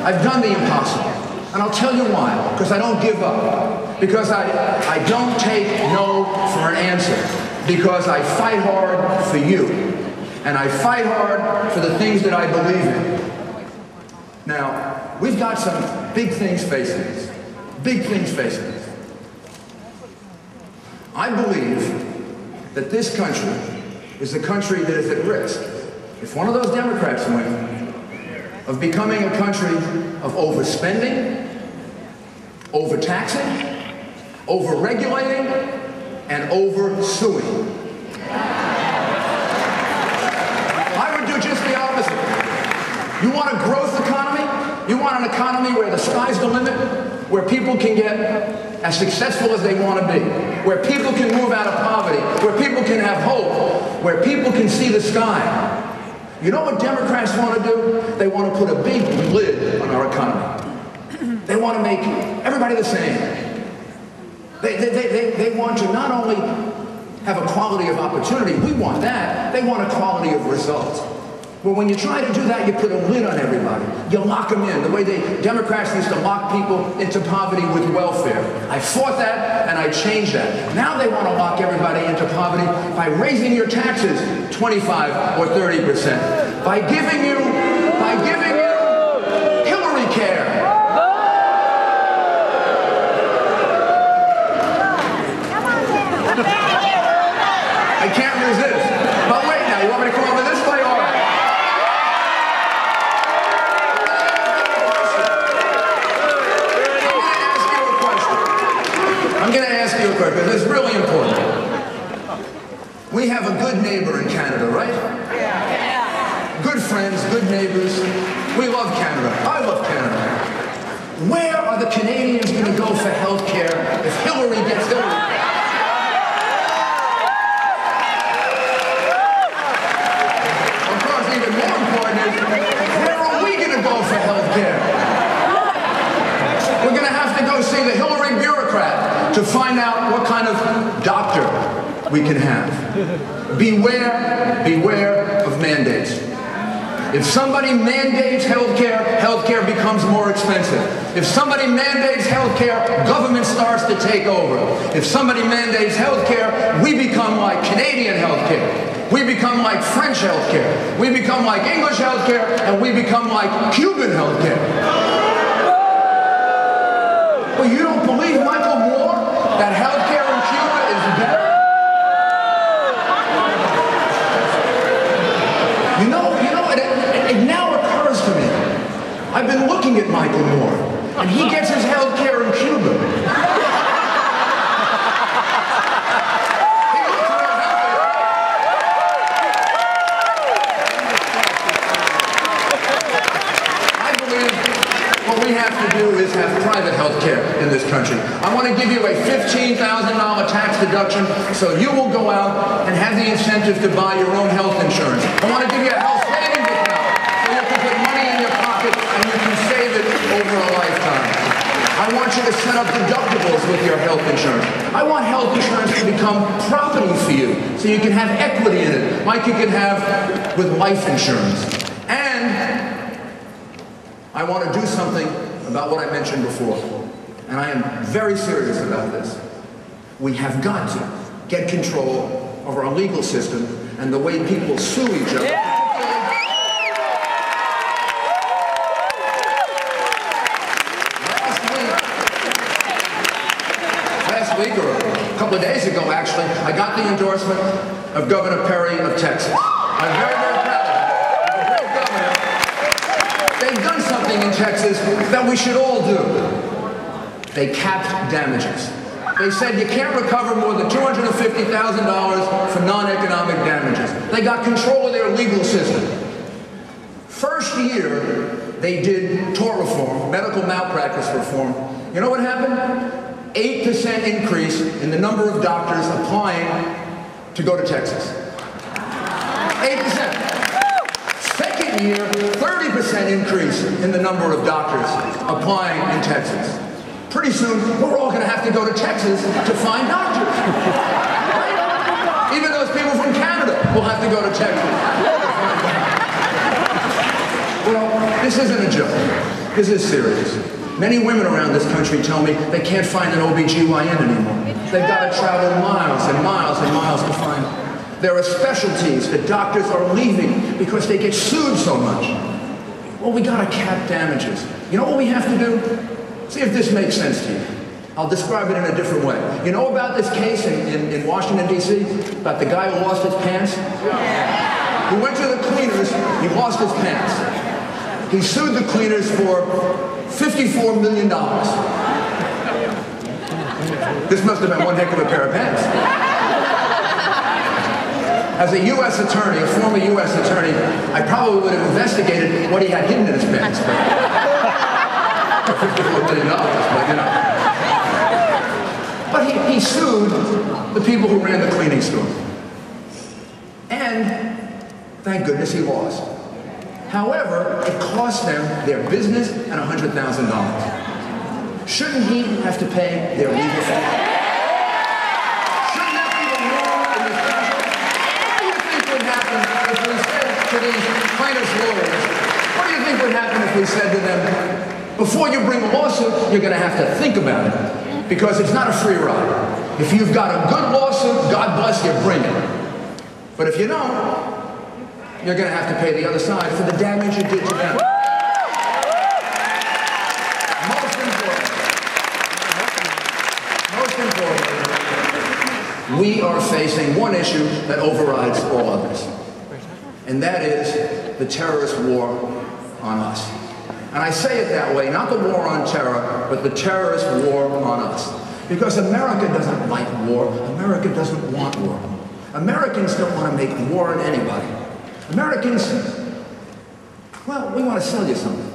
I've done the impossible. And I'll tell you why. Because I don't give up. Because I don't take no for an answer. Because I fight hard for you. And I fight hard for the things that I believe in. Now, we've got some big things facing us. Big things facing us. I believe that this country is a country that is at risk, if one of those Democrats win, of becoming a country of overspending, overtaxing, overregulating, and oversuing. I would do just the opposite. You want a growth economy? You want an economy where the sky's the limit, where people can get as successful as they want to be, where people can move out of poverty, where people can have hope, where people can see the sky. You know what Democrats want to do? They want to put a big lid on our economy. They want to make everybody the same. They want to not only have a quality of opportunity, we want that, they want a quality of results. Well, when you try to do that, you put a lid on everybody. You lock them in, the way Democrats used to lock people into poverty with welfare. I fought that, and I changed that. Now they want to lock everybody into poverty by raising your taxes 25 or 30%. By giving you Hillary care. I can't resist. But wait now, you want me to come over this way? All right. I'm going to ask you a question, because it's really important. We have a good neighbor in Canada, right? Yeah. Good friends, good neighbors. We love Canada. I love Canada. Where are the Canadians going to go for health care if Hillary gets Hillary? Of course, even more important is, where are we going to go for health care? We're going to have to go see the Hillary bureaucrat to find out what kind of doctor we can have. Beware of mandates. If somebody mandates healthcare becomes more expensive. If somebody mandates healthcare, government starts to take over. If somebody mandates healthcare, we become like Canadian healthcare. We become like French healthcare. We become like English healthcare, and we become like Cuban healthcare. Well, you don't believe Michael Moore that healthcare in Cuba is better? It now occurs to me. I've been looking at Michael Moore, and he gets his health care in Cuba. I believe what we have to do is have private health care in this country. I want to give you a $15,000 tax deduction so you will go out and have the incentive to buy your own health insurance. I want to give you a health savings account so you can put money in your pocket and you can save it over a lifetime. I want you to set up deductibles with your health insurance. I want health insurance to become property for you so you can have equity in it, like you can have with life insurance. And I want to do something about what I mentioned before. And I am very serious about this. We have got to get control of our legal system and the way people sue each other. Yeah. Last week, or a couple of days ago actually, I got the endorsement of Governor Perry of Texas. I'm very, very proud of him. He's a great governor. They've done something in Texas that we should all do. They capped damages. They said you can't recover more than $250,000 for non-economic damages. They got control of their legal system. First year, they did tort reform, medical malpractice reform. You know what happened? 8% increase in the number of doctors applying to go to Texas. 8%. Second year, 30% increase in the number of doctors applying in Texas. Pretty soon, we're all going to have to go to Texas to find doctors. Right? Even those people from Canada will have to go to Texas. Well, this isn't a joke. This is serious. Many women around this country tell me they can't find an OBGYN anymore. They've got to travel miles and miles and miles to find them. There are specialties that doctors are leaving because they get sued so much. Well, we got to cap damages. You know what we have to do? See if this makes sense to you. I'll describe it in a different way. You know about this case in Washington, D.C.? About the guy who lost his pants? Yeah. He went to the cleaners, he lost his pants. He sued the cleaners for $54 million. This must have been one heck of a pair of pants. As a U.S. attorney, a former U.S. attorney, I probably would have investigated what he had hidden in his pants. $54 million, but you know. But he sued the people who ran the cleaning store. And thank goodness he lost. However, it cost them their business and $100,000. Shouldn't he have to pay their legal fee? Shouldn't that be the law in this country? What do you think would happen if we said to these plaintiffs' lawyers, what do you think would happen if we said to them, before you bring a lawsuit, you're going to have to think about it, because it's not a free ride. If you've got a good lawsuit, God bless you, bring it. But if you don't, you're going to have to pay the other side for the damage you did to them. Most importantly, we are facing one issue that overrides all others. And that is the terrorist war on us. And I say it that way, not the war on terror, but the terrorist war on us. Because America doesn't like war. America doesn't want war. Americans don't want to make war on anybody. Americans, well, we want to sell you something.